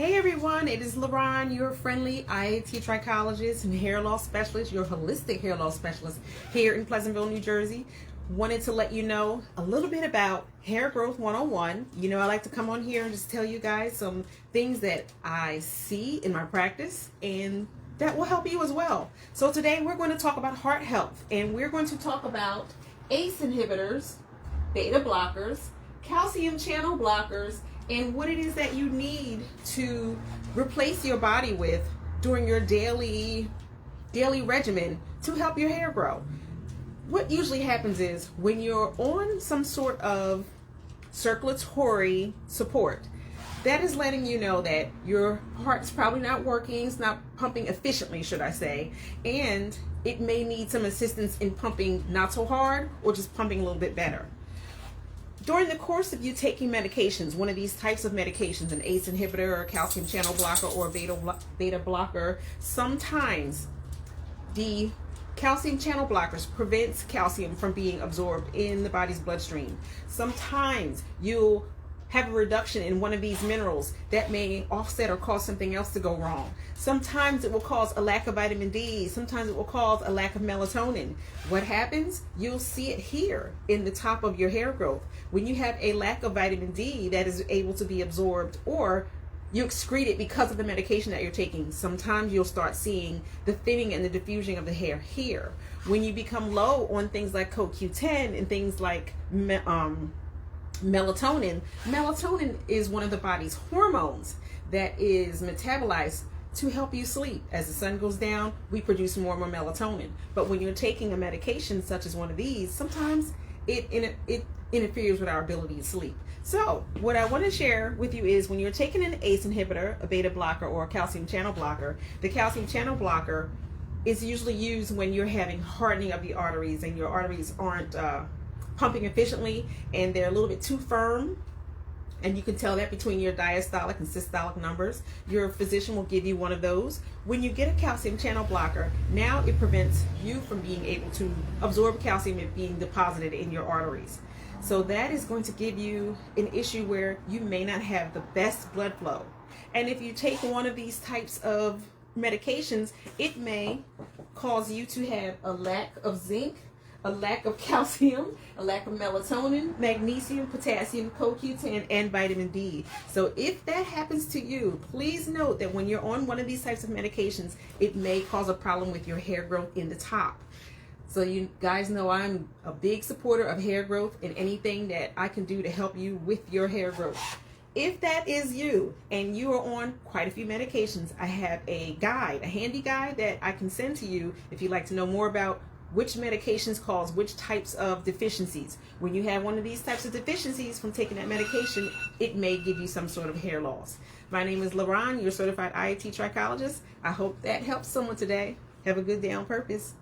Hey everyone, it is LaRon, your friendly IAT trichologist and hair loss specialist, your holistic hair loss specialist here in Pleasantville, New Jersey. Wanted to let you know a little bit about Hair Growth 101. You know, I like to come on here and just tell you guys some things that I see in my practice and that will help you as well. So today we're going to talk about heart health, and we're going to talk about ACE inhibitors, beta blockers, calcium channel blockers, and what it is that you need to replace your body with during your daily regimen to help your hair grow. What usually happens is when you're on some sort of circulatory support, that is letting you know that your heart's probably not working, it's not pumping efficiently, should I say, and it may need some assistance in pumping not so hard or just pumping a little bit better. During the course of you taking medications, one of these types of medications, an ACE inhibitor or calcium channel blocker or beta blocker, sometimes the calcium channel blockers prevents calcium from being absorbed in the body's bloodstream. Sometimes you'll have a reduction in one of these minerals that may offset or cause something else to go wrong. Sometimes it will cause a lack of vitamin D. Sometimes it will cause a lack of melatonin. What happens? You'll see it here in the top of your hair growth. When you have a lack of vitamin D that is able to be absorbed, or you excrete it because of the medication that you're taking, sometimes you'll start seeing the thinning and the diffusing of the hair here. When you become low on things like CoQ10 and things like melatonin is one of the body's hormones that is metabolized to help you sleep. As the sun goes down, we produce more and more melatonin. But when you're taking a medication such as one of these, sometimes it interferes with our ability to sleep. So what I want to share with you is when you're taking an ACE inhibitor, a beta blocker, or a calcium channel blocker, the calcium channel blocker is usually used when you're having hardening of the arteries and your arteries aren't pumping efficiently and they're a little bit too firm, and you can tell that between your diastolic and systolic numbers. Your physician will give you one of those. When you get a calcium channel blocker, now it prevents you from being able to absorb calcium and being deposited in your arteries. So that is going to give you an issue where you may not have the best blood flow. And if you take one of these types of medications, it may cause you to have a lack of zinc, a lack of calcium, a lack of melatonin, magnesium, potassium, CoQ10, and vitamin D. So if that happens to you, please note that when you're on one of these types of medications, it may cause a problem with your hair growth in the top. So you guys know I'm a big supporter of hair growth and anything that I can do to help you with your hair growth. If that is you and you are on quite a few medications, I have a guide, a handy guide that I can send to you if you'd like to know more about which medications cause which types of deficiencies. When you have one of these types of deficiencies from taking that medication, it may give you some sort of hair loss. My name is LaRon, your certified IAT trichologist. I hope that helps someone today. Have a good day on purpose.